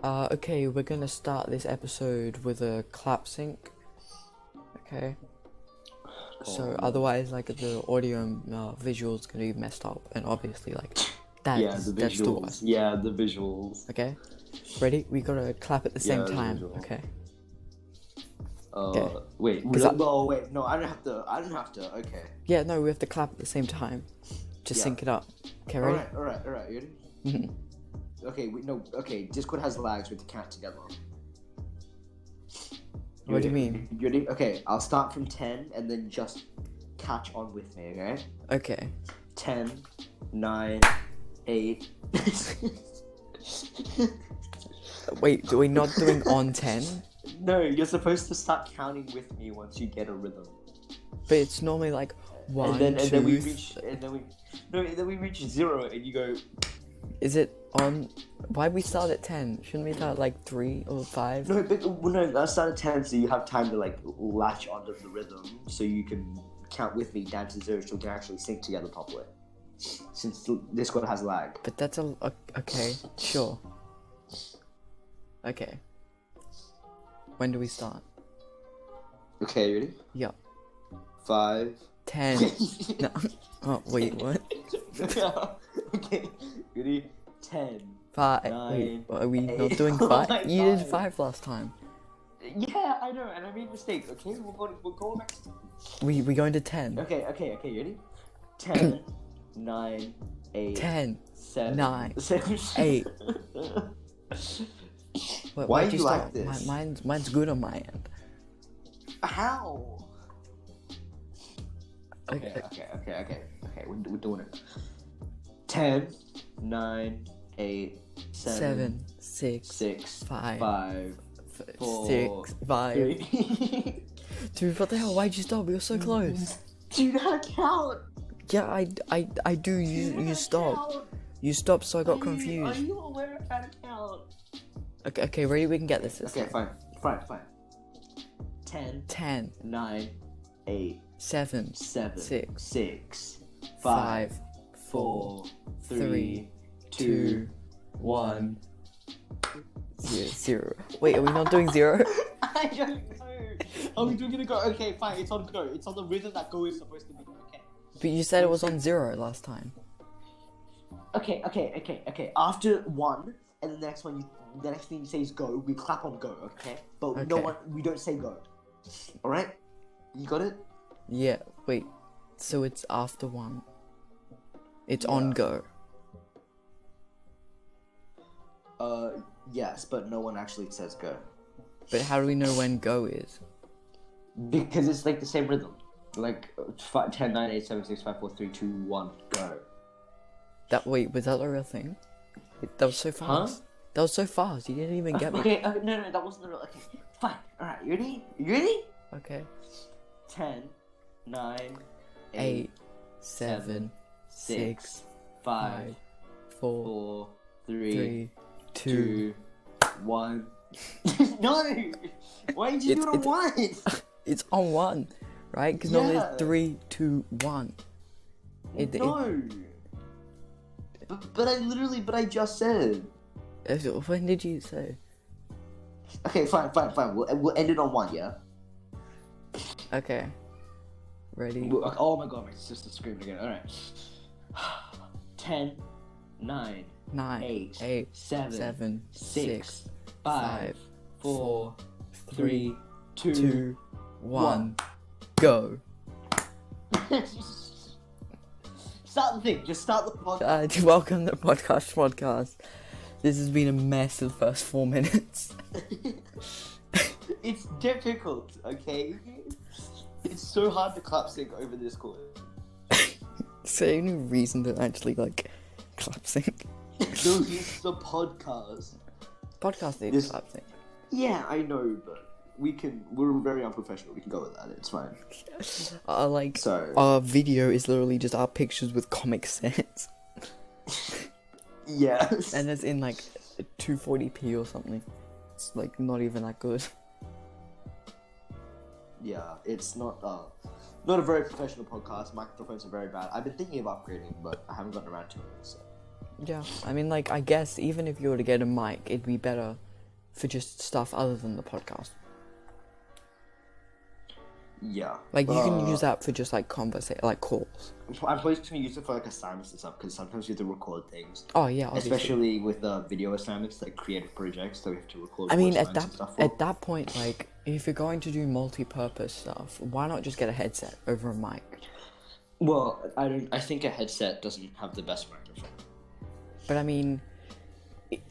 Okay, we're gonna start this episode with a clap sync. Okay. So otherwise, like the audio and visuals gonna be messed up, and obviously, like that's the that's the visuals. worst. Yeah, the visuals. Okay. Ready? We gotta clap at the same the time. visual. Okay. Wait. Wait. No, I don't have to. Okay. Yeah, no, we have to clap at the same time. Just sync it up. Okay, ready? All right. You ready? Mhm. Okay. Discord has lags. We have to count together. What do you mean? You ready? Okay, I'll start from 10 and then just catch on with me, okay? Okay. 10, 9, 8. Wait, are we not doing on 10? No, you're supposed to start counting with me once you get a rhythm. But it's normally like 1, and then we 2. reach 0 and you go. Is it on? Why we start at 10? Shouldn't we start at like 3 or 5? No, I started 10, so you have time to like latch onto the rhythm, so you can count with me down to 0, so we can actually sync together properly. Since Discord has lag. But that's okay. Sure. Okay. When do we start? Okay, ready? Yep. 5. 10. No. Oh wait, what? Okay, ready? 10. 5. 9, wait, are we 8. not doing 5? my You did God. 5 last time. Yeah, I know, and I made mistakes. Okay, we're going back. We going to 10. Okay, ready? 10, 9, 8, 10, 7, 9, 7, 8. Why why'd do you start? like this? Mine's good on my end. How? Okay. Okay. We're doing it. 10, 9, 8, 7, 6, 6, 5, 5, 4, 6, 5. 3. Dude, what the hell? Why'd you stop? We were so close. Do you know how to count? Yeah, I do. You stopped. You stopped, so I got Are confused. you aware of how to count? Okay, ready? We can get this. Okay, time. fine. 10, 10, 9, 8, 7, 7, 6, 6, 5, 5, 4, 3, 3, 2, 2, 1. 0. Wait, are we not doing 0? I don't know. Are we doing it go? Okay, fine. It's on go. It's on the rhythm that go is supposed to be. Okay. But you said it was on 0 last time. Okay. After 1, and the next thing you say is go. We clap on go. Okay. But no Okay. one. We don't say go. All right. You got it. Yeah, wait. So it's after 1. It's on go. Yes, but no one actually says go. But how do we know when go is? Because it's like the same rhythm. Like 10, 9, 8, 7, 6, 5, 4, 3, 2, 1, go. Wait, was that a real thing? That was so fast. Huh? That was so fast. You didn't even get me. Okay, no, that wasn't the real. Okay, fine. Alright, you ready? Okay. 10, 9, 8, 7, 6, 5, 4, 4, 3, 3, 2. 2, 1. No! Why did you do it on 1? It's on 1, right? Because normally Yeah. it's 3, 2, 1. No! But I just said. When did you say? Okay, fine. We'll end it on 1, yeah? Okay. Ready? Oh my god, my sister's screaming again. Alright. 10, 9, 9, 8, 7, 6, 5, 4, 3, 2, 1. Go. Start the thing. Just start the podcast. Welcome to Shmodcast. This has been a mess of the first 4 minutes. It's difficult, okay? It's so hard to clap sync over Discord. Is there any reason to actually clap sync? No, it's the podcast. Podcast needs clap sync. Yeah, I know, but we're very unprofessional. We can go with that. It's fine. So our video is literally just our pictures with Comic Sans. yes. And it's in 240p or something. It's not even that good. Yeah, it's not a very professional podcast. Microphones are very bad. I've been thinking of upgrading, but I haven't gotten around to it. So. Yeah, I mean, I guess even if you were to get a mic, it'd be better for just stuff other than the podcast. Yeah. Like, you can use that for just, like, like, calls. I'm probably just going to use it for, like, assignments and stuff, because sometimes you have to record things. Oh, yeah, obviously. Especially with video assignments, like, creative projects, so we have to record I mean, voice lines and stuff for. at that point, like, if you're going to do multi-purpose stuff, why not just get a headset over a mic? Well, I think a headset doesn't have the best microphone. But, I mean,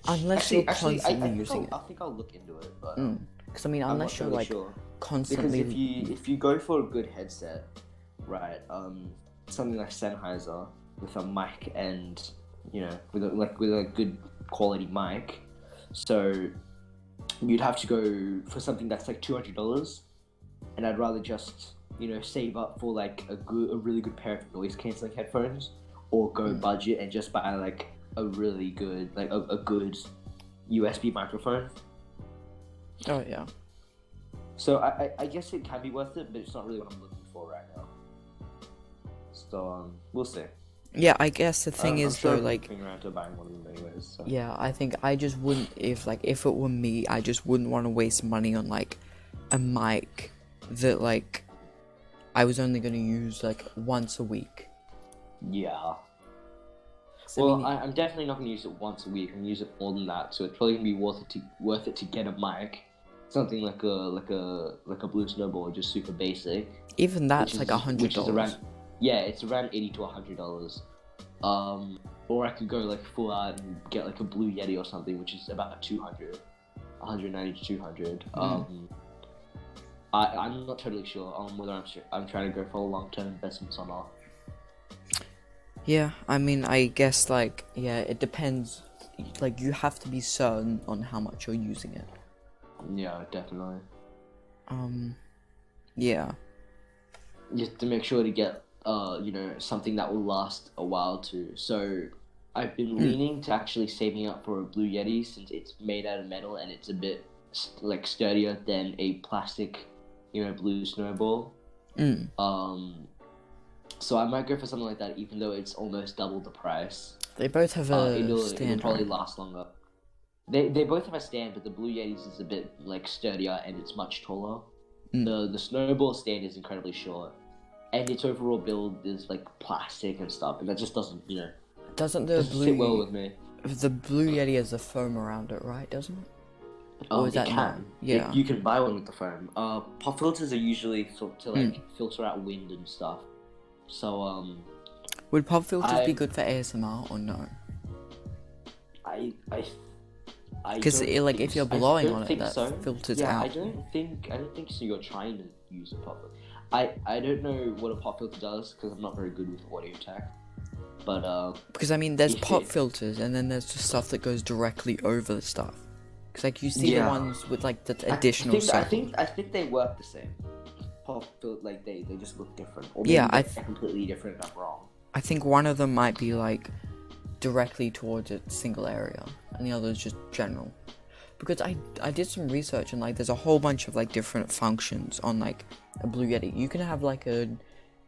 unless you're constantly using it. I think I'll look into it, but... Because, I mean, unless you're, like, constantly... Because if you go for a good headset, right, something like Sennheiser with a mic and, you know, with a good quality mic, so you'd have to go for something that's like $200, and I'd rather just, you know, save up for like a really good pair of noise cancelling headphones, or go budget and just buy like a really good, like a good USB microphone. Oh, yeah. So I guess it can be worth it, but it's not really what I'm looking for right now. So we'll see. Yeah, I guess the thing is, sure though, like... I'm around to buying one of them anyways, so. Yeah, I think I just wouldn't, if it were me, I just wouldn't want to waste money on, like, a mic that, like, I was only going to use, like, once a week. Yeah. So, Well, I'm definitely not going to use it once a week. I'm going to use it more than that, so it's probably going to be worth it to get a mic. Something like a Blue Snowball, just super basic. Even that's like $100. Which is around, yeah, it's around $80 to $100. Or I could go like full out and get like a Blue Yeti or something, which is about $200, $190 to $200. I'm not totally sure on whether I'm trying to go for long-term investments or not. Yeah, I mean, I guess like, yeah, it depends. Like, you have to be certain on how much you're using it. Yeah, definitely. Yeah. You have to make sure to get, you know, something that will last a while too. So, I've been leaning to actually saving up for a Blue Yeti, since it's made out of metal and it's a bit, like, sturdier than a plastic, you know, Blue Snowball. So I might go for something like that, even though it's almost double the price. They both have a it'll stand, probably right? last longer. They both have a stand, but the Blue Yeti's is a bit like sturdier and it's much taller. The Snowball stand is incredibly short, and its overall build is like plastic and stuff, and that just doesn't, you know, Doesn't the Blue sit well with me. The Blue Yeti has the foam around it, right? Doesn't it? Or is that can. Yeah. You can buy one with the foam. Pop filters are usually to filter out wind and stuff. So would pop filters be good for ASMR or no? Because like if you're blowing on it, that filters out. I don't think so. You're trying to use a pop filter. I don't know what a pop filter does, because I'm not very good with audio tech. But because I mean, there's pop filters, and then there's just stuff that goes directly over the stuff. Because like you see the ones with like the additional stuff. I think they work the same. Pop filter, like they just look different. Or yeah, they're completely different. And I'm wrong. I think one of them might be like directly towards a single area, and the other is just general. Because I did some research, and like there's a whole bunch of like different functions on like a Blue Yeti. You can have like an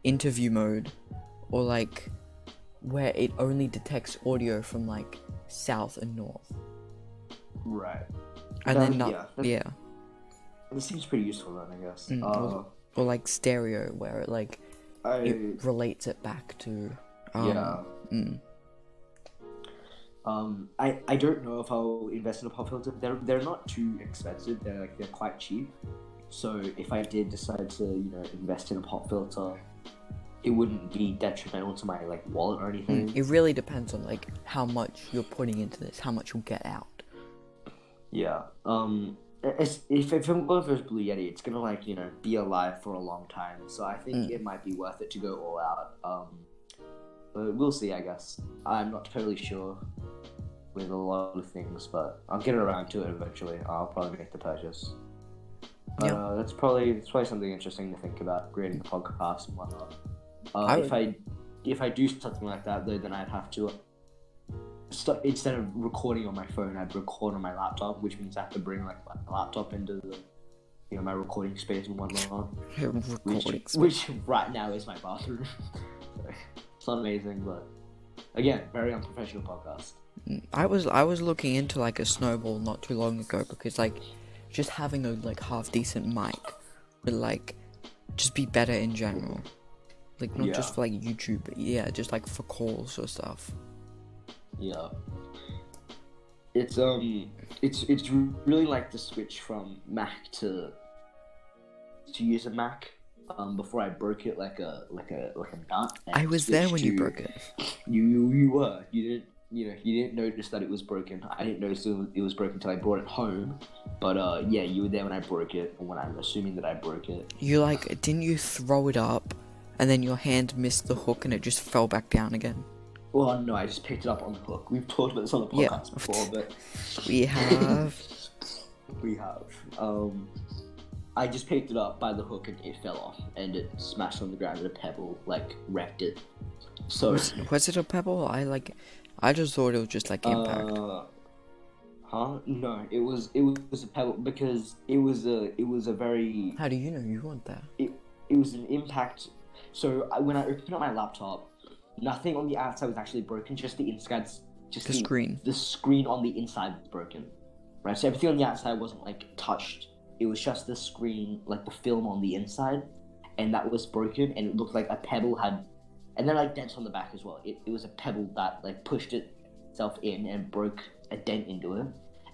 interview mode, or like where it only detects audio from like south and north. Right. And then yeah. It seems pretty useful then, I guess. Or like stereo, where it like it relates it back to I don't know if I'll invest in a pop filter. They're not too expensive. They're quite cheap. So if I did decide to, you know, invest in a pop filter, it wouldn't be detrimental to my like wallet or anything. It really depends on like how much you're putting into this, how much you'll get out. Yeah. If I'm going for a Blue Yeti, it's gonna like, you know, be alive for a long time. So I think it might be worth it to go all out. But we'll see, I guess. I'm not totally sure with a lot of things, but I'll get around to it eventually. I'll probably make the purchase. But that's probably something interesting to think about, creating a podcast and whatnot. If I do something like that, though, then I'd have to instead of recording on my phone, I'd record on my laptop, which means I have to bring like my laptop into the, you know, my recording space and whatnot. Which right now is my bathroom. So, it's not amazing, but again, very unprofessional podcast. I was looking into like a snowball not too long ago because like just having a like half decent mic would like just be better in general. Like not just for like YouTube, but yeah, just like for calls or stuff. Yeah. It's really like the switch from Mac to use a Mac. Before I broke it like a nut. I was there when you broke it. You were. You didn't notice that it was broken. I didn't notice it was broken until I brought it home. But yeah, you were there when I broke it, or when I'm assuming that I broke it. You like, didn't you throw it up, and then your hand missed the hook and it just fell back down again? Well, no, I just picked it up on the hook. We've talked about this on the podcast before, but we have. We have. I just picked it up by the hook and it fell off, and it smashed on the ground and a pebble like wrecked it. So was it a pebble? I just thought it was just like impact. No, it was a pebble because it was a very. How do you know you weren't there? It was an impact. So when I opened up my laptop, nothing on the outside was actually broken. Just the inside, just the screen. The screen on the inside was broken, right? So everything on the outside wasn't like touched. It was just the screen, like the film on the inside, and that was broken. And it looked like a pebble had, and then like dents on the back as well. It was a pebble that like pushed itself in and broke a dent into it,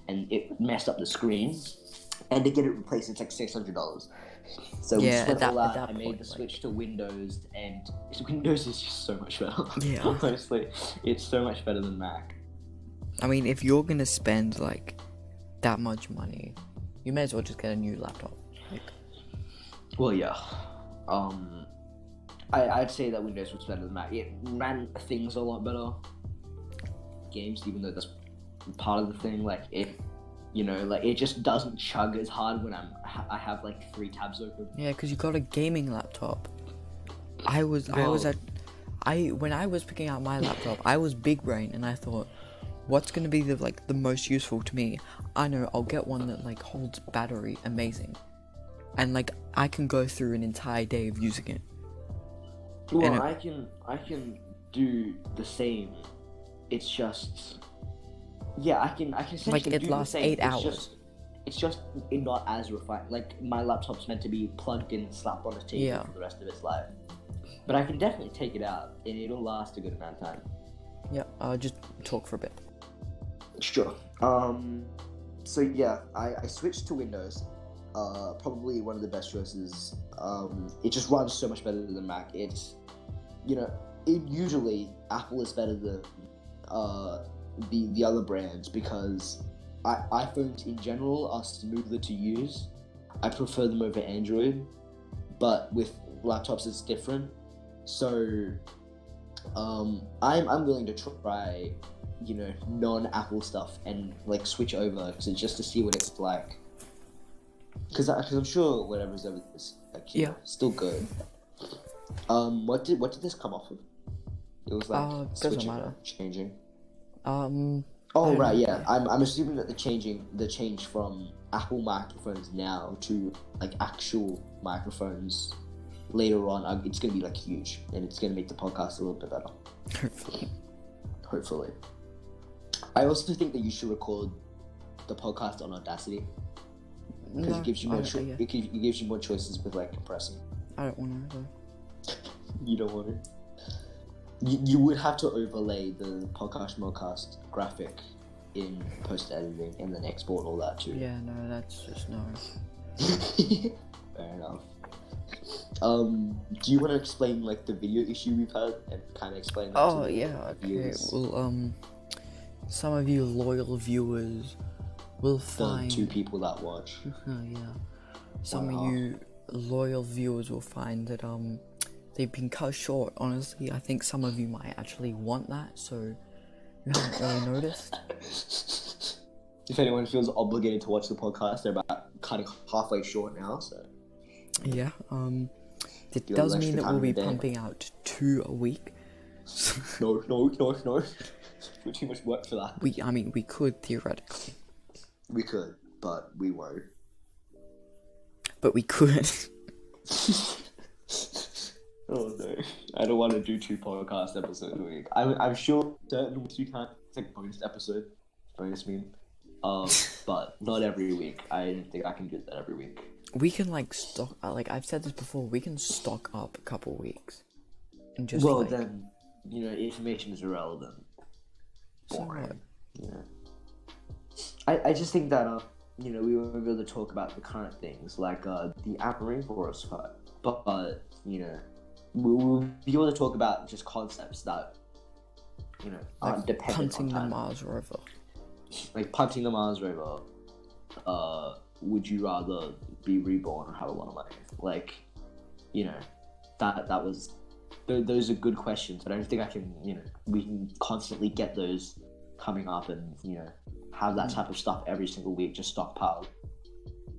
and it messed up the screen. And to get it replaced, it's like $600. So we spent all that. I made the switch to Windows, and Windows is just so much better. Yeah, honestly, it's so much better than Mac. I mean, if you're gonna spend like that much money, you may as well just get a new laptop. Like, well, yeah. I'd say that Windows was better than Mac. It ran things a lot better. Games, even though that's part of the thing, like it. You know, like it just doesn't chug as hard when I have like 3 tabs open. Yeah, because you got a gaming laptop. When I was picking out my laptop, I was big brain and I thought, what's gonna be the most useful to me? I know I'll get one that like holds battery amazing, and like I can go through an entire day of using it. Well, I can do the same. It's just. Yeah, I can essentially like it do lasts the same. 8 hours. It's just not as refined. Like my laptop's meant to be plugged in, slapped on a table for the rest of its life. But I can definitely take it out, and it'll last a good amount of time. Yeah, just talk for a bit. Sure. So yeah, I switched to Windows. Probably one of the best choices. It just runs so much better than Mac. It's, usually Apple is better than the other brands because iPhones in general are smoother to use. I prefer them over Android, but with laptops it's different. So I'm willing to try non-Apple stuff and like switch over just to see what it's like, because I'm sure whatever's over this still good. What did this come off of? It was like doesn't matter. Changing. Oh right, yeah. I'm assuming that the change from Apple microphones now to like actual microphones later on, it's gonna be like huge, and it's gonna make the podcast a little bit better. Hopefully. I also think that you should record the podcast on Audacity because it gives you more. It gives you more choices with like compressing. I don't want to. You don't want to. You would have to overlay the Shmodcast graphic in post-editing and then export all that too. Yeah, no, that's just no. Fair enough. Do you want to explain like the video issue we've had and kind of explain that to the viewers? Well, some of you loyal viewers will find... The 2 people that watch. Yeah. Some of you loyal viewers will find that, they've been cut short. Honestly, I think some of you might actually want that, so you haven't really noticed. If anyone feels obligated to watch the podcast, they're about kind of halfway short now, so... Yeah, it does mean that we'll be pumping out 2 a week. No. We're too much work for that. We could, theoretically. We could, but we won't. But we could. Oh no, I don't want to do 2 podcast episodes a week. I'm sure certain weeks we can't like bonus episode, bonus meme. But not every week. I don't think I can do that every week. We can like stock. Like I've said this before. We can stock up a couple weeks, and just well, like, then information is irrelevant. Boring. Yeah. I just think that we won't be able to talk about the current things like the Marine Forest fight, but we'll be able to talk about just concepts that aren't dependent punting on time. the Mars rover. Like punting the Mars rover. Would you rather be reborn or have a lot of money? Like, that was. Those are good questions, but I don't think I can. We can constantly get those coming up, and have that type of stuff every single week just stockpiled.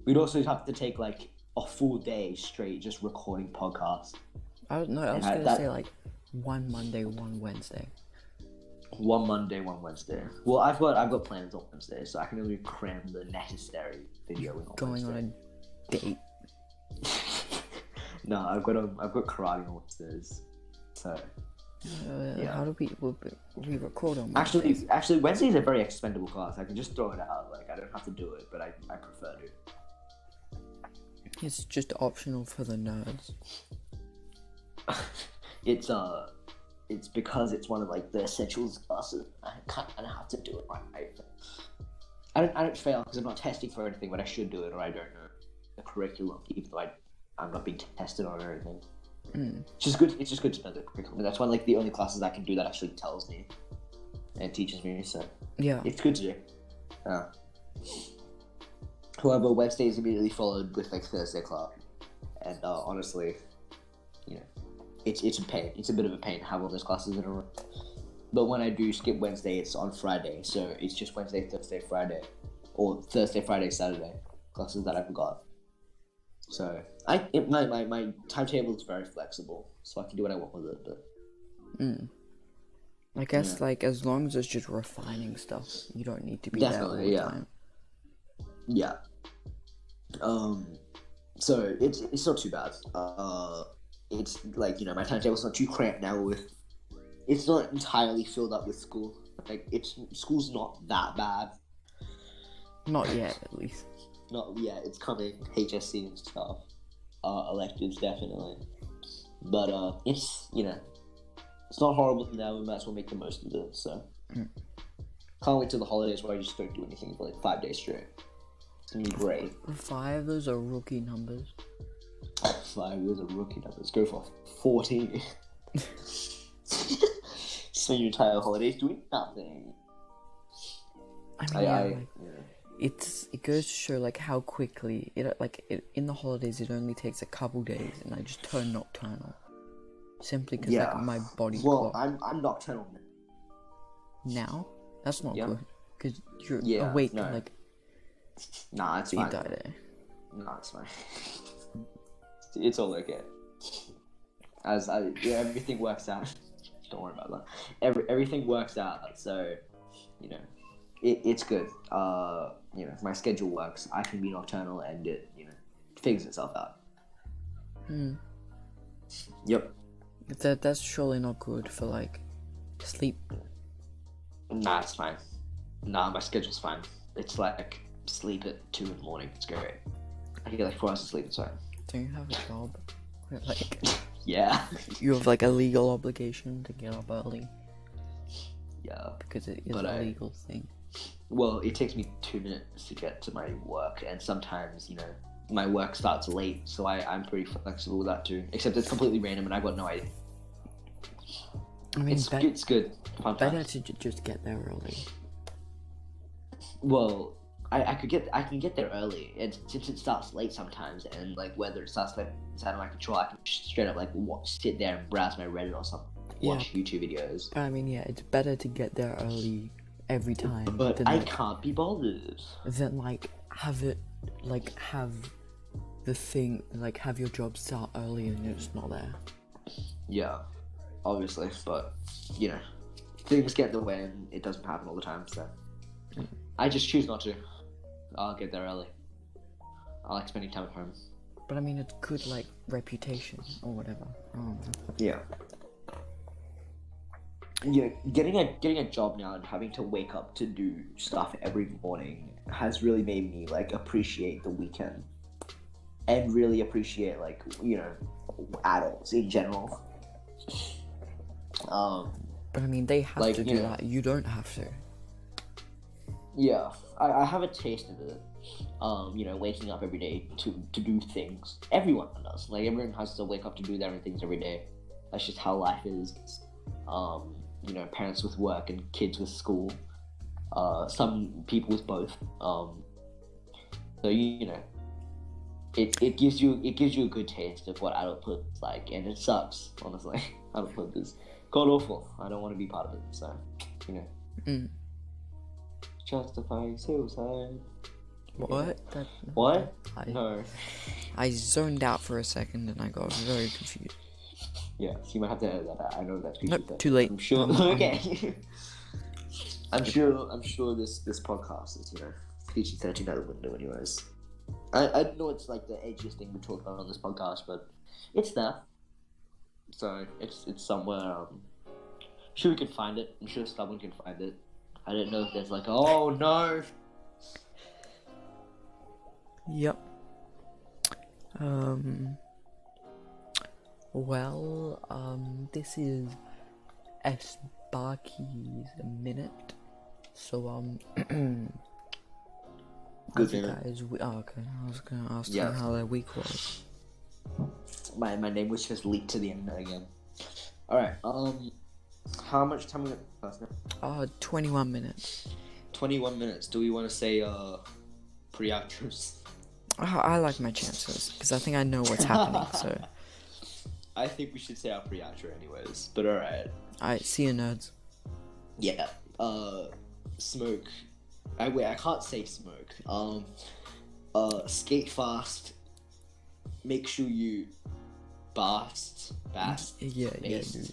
We'd also have to take like a full day straight just recording podcasts. I was gonna say like one Monday, one Wednesday. One Monday, one Wednesday. Well, I've got plans on Wednesday, so I can only cram the necessary video in on Going Wednesday. on a date. No, I've got karate on Wednesdays. So yeah. How do we record on Wednesdays? Actually, Wednesday is a very expendable class. I can just throw it out. Like I don't have to do it, but I prefer to. It's just optional for the nerds. It's because it's one of like the essentials classes. I don't have to do it right. I don't fail because I'm not testing for anything, but I should do it, or I don't know the curriculum, even though I'm not being tested on everything. It's just good. It's just good to know the curriculum. That's one like the only classes I can do that actually tells me and teaches me. So yeah, it's good to do. However, Wednesday is immediately followed with like Thursday class, and honestly, it's a pain. It's a bit of a pain to have all those classes in a row. But when I do skip Wednesday, it's on Friday, so it's just Wednesday, Thursday, Friday, or Thursday, Friday, Saturday classes that I've got. So my timetable is very flexible, so I can do what I want with it. But I guess like as long as it's just refining stuff, you don't need to be there all the time. Yeah. So it's not too bad. It's like my timetable's not too cramped now. It's not entirely filled up with school. Like school's not that bad. Not yet, at least. Not yet. It's coming. HSC and stuff. Electives definitely. But it's it's not horrible now. We might as well make the most of it. So can't wait till the holidays where I just don't do anything for like 5 days straight. It's gonna be great. 5, those are rookie numbers. 5, those are rookie numbers. Go for 40. Spend your entire holidays doing nothing. I mean, it goes to show like how quickly in the holidays it only takes a couple days, and I just turn nocturnal simply because like my body. Well, I'm nocturnal now. That's not good because you're awake like. Nah, it's fine. Nah, it's fine. It's all okay. As everything works out. Don't worry about that. Everything works out, so it's good. If my schedule works, I can be nocturnal, and it figures itself out. Yep. That's surely not good for like sleep. Nah, it's fine. Nah, my schedule's fine. It's like sleep at 2 a.m. It's great. I get like 4 hours of sleep. It's fine. Do you have a job? Like. Yeah. You have like a legal obligation to get up early. Yeah. Because it is a legal thing. Well, it takes me 2 minutes to get to my work, and sometimes, my work starts late, so I'm pretty flexible with that too. Except it's completely random, and I've got no idea. I mean, it's good. Fun better to just get there early. Well, I can get there early, and since it starts late sometimes, and like whether it starts late it's out of my control, I can straight up like sit there and browse my Reddit or something, watch YouTube videos. I mean, it's better to get there early every time. But I can't be bothered. Then like have the thing like have your job start early and you're just not there. Yeah, obviously, but things get in the way, and it doesn't happen all the time. So I just choose not to. I'll get there early. I like spending time at home. But I mean, it's good, like, reputation or whatever. Yeah. getting a job now and having to wake up to do stuff every morning has really made me like appreciate the weekend and really appreciate like adults in general. But I mean, they have like, to do that. You don't have to. Yeah, I have a taste of it. Waking up every day to do things. Everyone does. Like, everyone has to wake up to do their own things every day. That's just how life is. Parents with work and kids with school. Some people with both. It gives you a good taste of what adulthood is like, and it sucks, honestly. Adulthood is god awful. I don't want to be part of it, so justifying suicide. What? What? No. I zoned out for a second and I got very confused. Yeah, so you might have to edit that out. I know that's Nope, too late. I'm sure. Okay. I'm sure this podcast is PG-13 out the window, anyways. I know it's like the edgiest thing we talk about on this podcast, but it's there. So it's somewhere. I'm sure we can find it. I'm sure someone can find it. I don't know if there's like, oh no. Yep. This is Sparky's minute. So Good you guys? Okay. I was gonna ask you how their week was. My name was just leaked to the internet again. All right. How much time we got now? 21 minutes. 21 minutes. Do we want to say pre-outros? I like my chances because I think I know what's happening. So I think we should say our pre-outro anyways. But all right. Alright, see you, nerds. Yeah. Smoke. I can't say smoke. Skate fast. Make sure you baste. Yeah, dude.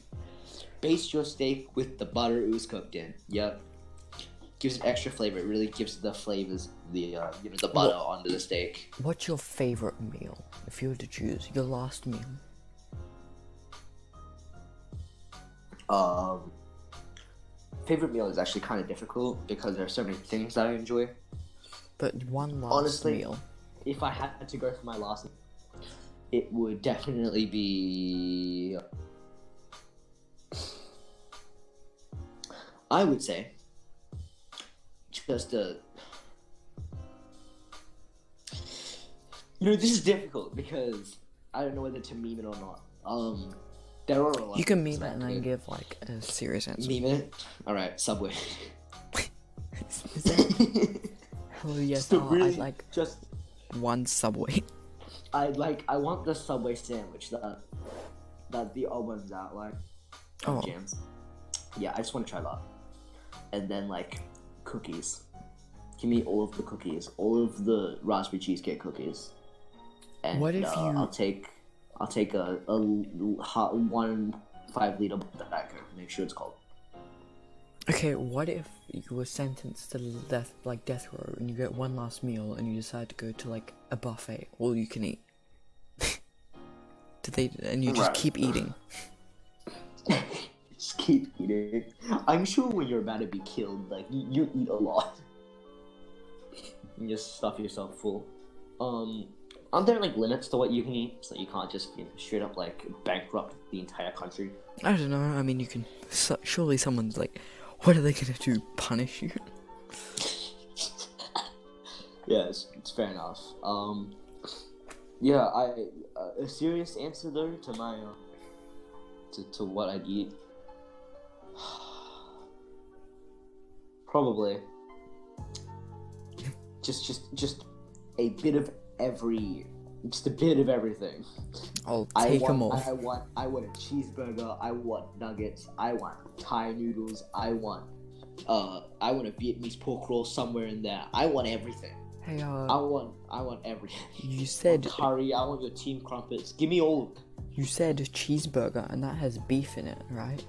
Baste your steak with the butter it was cooked in. Yep. Gives it extra flavor. It really gives the flavors, the butter onto the steak. What's your favorite meal? If you were to choose your last meal. Favorite meal is actually kind of difficult because there are so many things that I enjoy. But one last meal. If I had to go for my last, it would definitely be. I would say just a. This is difficult because I don't know whether to meme it or not. There are a lot. You can meme it and then give like a serious answer. Meme it? Alright, Subway. Is that... Oh yes, I'd like just one Subway. I want the Subway sandwich that the ovens out like. Oh. Jams. Yeah, I just want to try that. And then like cookies. Give me all of the cookies, all of the raspberry cheesecake cookies. And what if I'll take a hot 1 5-liter Diet Coke. Make sure it's cold. Okay, what if you were sentenced to death row, and you get one last meal, and you decide to go to like a buffet, all you can eat? And you just keep eating. Just keep eating. I'm sure when you're about to be killed, like you eat a lot. You just stuff yourself full. Aren't there like limits to what you can eat, so you can't just straight up like bankrupt the entire country? I don't know. I mean, you can. Surely someone's like, what are they gonna do? Punish you? Yeah, it's fair enough. Yeah, a serious answer though to my to what I'd eat. Probably just a bit of just a bit of everything. I'll take them all. I want a cheeseburger. I want nuggets. I want Thai noodles. I want a Vietnamese pork roll somewhere in there. I want everything. Hey, I want everything. You said curry. I want your team crumpets. Give me all of them. You said cheeseburger, and that has beef in it, right?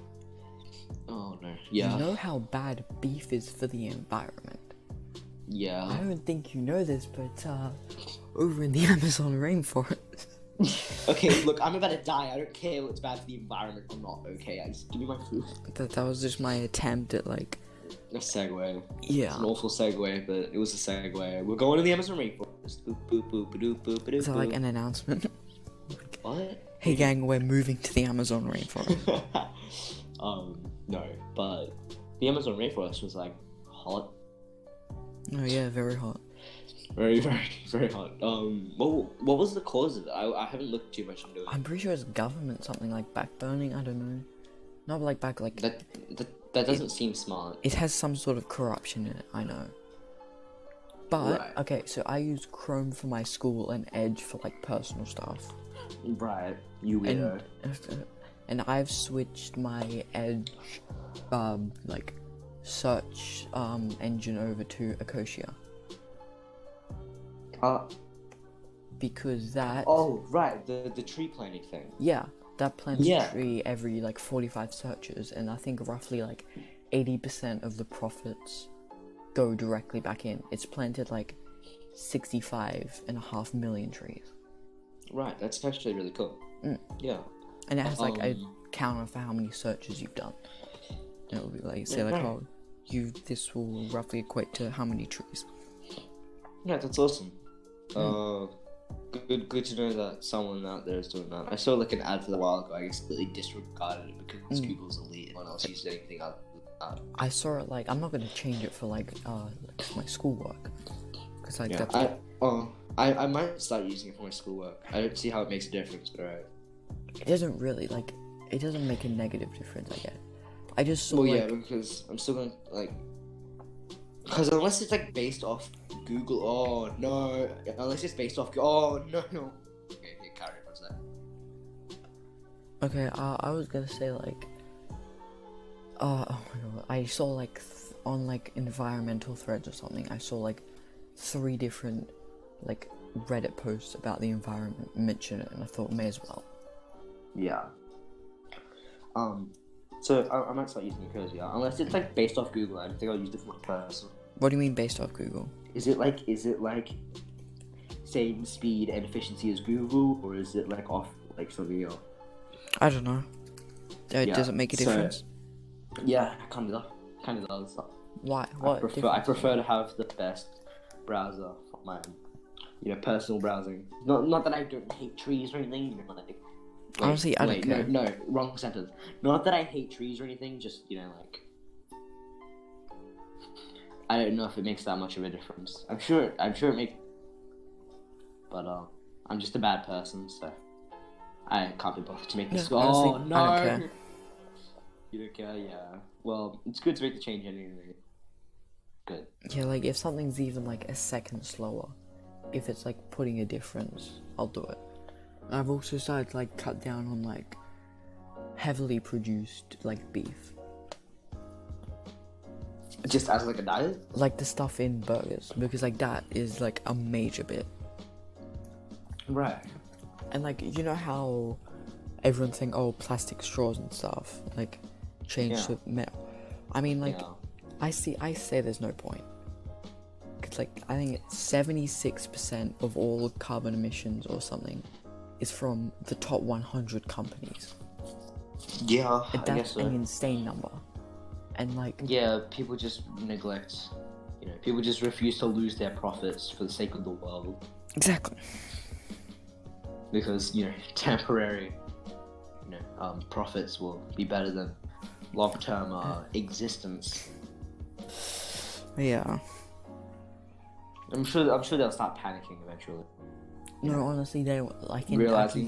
Oh no. Yeah. You know how bad beef is for the environment. Yeah. I don't think you know this, but over in the Amazon rainforest, Okay, look, I'm about to die. I don't care what's bad for the environment or not. Okay, just give me my food. That was just my attempt at like A segue. yeah. It's an awful segue, but it was a segue. We're going to the Amazon rainforest. Boop, boop, boop, boop, boop, boop, Is that like an announcement? What? Hey gang, we're moving to the Amazon rainforest. No, but the Amazon rainforest was like hot. Oh yeah, very hot. Very, very, very hot. What was the cause of it? I haven't looked too much into it. I'm pretty sure it's government, something like backburning. I don't know. Not like back like That doesn't seem smart. It has some sort of corruption in it. I know. But Right. okay, so I use Chrome for my school and Edge for like personal stuff. Right, you weirdo. And I've switched my Edge, like search engine over to Ecosia. Because that. Oh, right, the tree planting thing. Yeah, that plants Yeah. a tree every like 45 searches, and I think roughly like 80% of the profits go directly back in. It's planted like 65.5 million trees. Right, that's actually really cool. Yeah. And it has like a counter for how many searches you've done. And it'll be like, say like, right. oh, this will roughly equate to how many trees. Yeah, that's awesome. Good to know that someone out there is doing that. I saw like an ad for a while ago. I guess completely disregarded it because Google's elite. Anyone else used anything other than that. I saw it like, I'm not gonna change it for like my schoolwork. Cause like Yeah, that's I might start using it for my schoolwork. I don't see how it makes a difference, but alright. it doesn't really like, it doesn't make a negative difference, I guess. I just saw Well, like, yeah, because I'm still gonna like, because unless it's like based off Google, oh no, unless it's based off, oh no. Okay, carry on for a sec. okay, I was gonna say like, oh my god, I saw like on like environmental threads or something, I saw like 3 different like Reddit posts about the environment mention it, and I thought may as well. Yeah. So I might start using Ecosia, unless it's like based off Google. I don't think I'll use it for my personal. What do you mean based off Google? Is it like same speed and efficiency as Google, or is it like off like something else? I don't know. Does it make a so- difference? Yeah, kind of does. Why? What? I prefer to have the best browser for my, personal browsing. Not that I don't hate trees or anything. Honestly, I don't care. No, wrong sentence. Not that I hate trees or anything. Just I don't know if it makes that much of a difference. I'm sure it makes, but I'm just a bad person, so I can't be bothered to make this. Yeah, honestly, oh no! I don't care. You don't care, yeah. Well, it's good to make the change anyway. Good. Yeah, like if something's even like a second slower, if it's like putting a difference, I'll do it. I've also started to like cut down on like heavily produced like beef. Just as like a diet? Like the stuff in burgers, because like that is like a major bit. Right. And like, you know how everyone think, oh, plastic straws and stuff, like change to metal. I mean, like, I say there's no point. Cause like, I think it's 76% of all carbon emissions or something is from the top 100 companies. Yeah, And I that's guess so. an insane number. And like, Yeah, people just neglect, people just refuse to lose their profits for the sake of the world. exactly. Because, temporary, profits will be better than long-term existence. Yeah. I'm sure they'll start panicking eventually. No, honestly, they like Realizing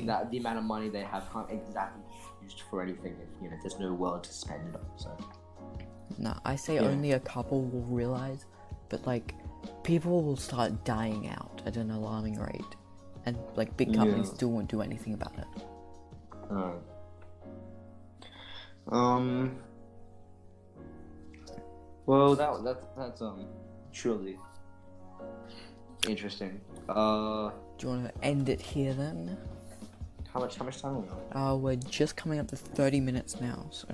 that the amount of money they have can't exactly be used for anything if there's no world to spend it on. So. Nah, I say only a couple will realize, but like people will start dying out at an alarming rate, and like big companies still won't do anything about it. Well, that's truly interesting. Do you want to end it here then? How much time are we on? We're just coming up to 30 minutes now, so.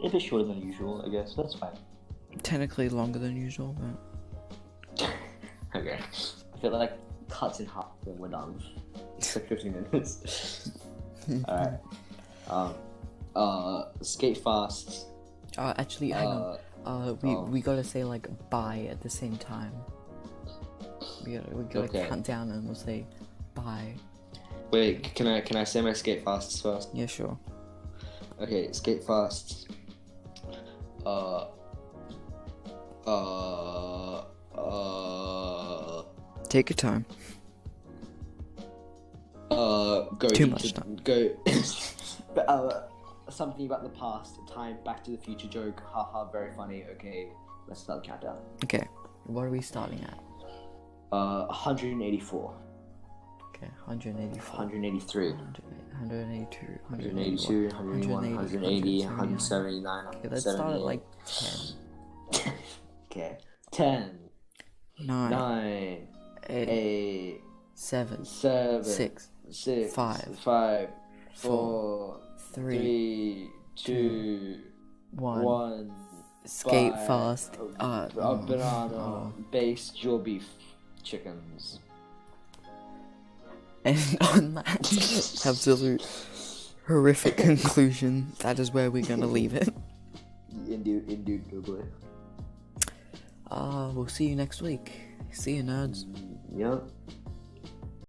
A bit shorter than usual, I guess. That's fine. Technically longer than usual, but. Okay. I feel like cuts in half and we're done. It's like 15 minutes. Alright. Skate fast. Actually, hang on. We gotta say like bye at the same time. We gotta count down and we'll say bye. Wait, can I say my skate fasts first? Yeah, sure. Okay, skate fast. Take your time. Too much time. Something about the past, time, Back to the Future joke, haha, very funny. Okay, let's start the countdown. Okay, what are we starting at? 184. Okay, 184. 183. 182. 182, 181, 180, 179. Okay, let's start at like 10. Okay. 10. 9. 8. 7. 6. 5. 4. 3. 2. 1. Skate fast. Banana. Base jaw beef chickens. And on that absolute horrific conclusion, that is where we're gonna leave it. Indubitably. We'll see you next week. See you, nerds. Yep.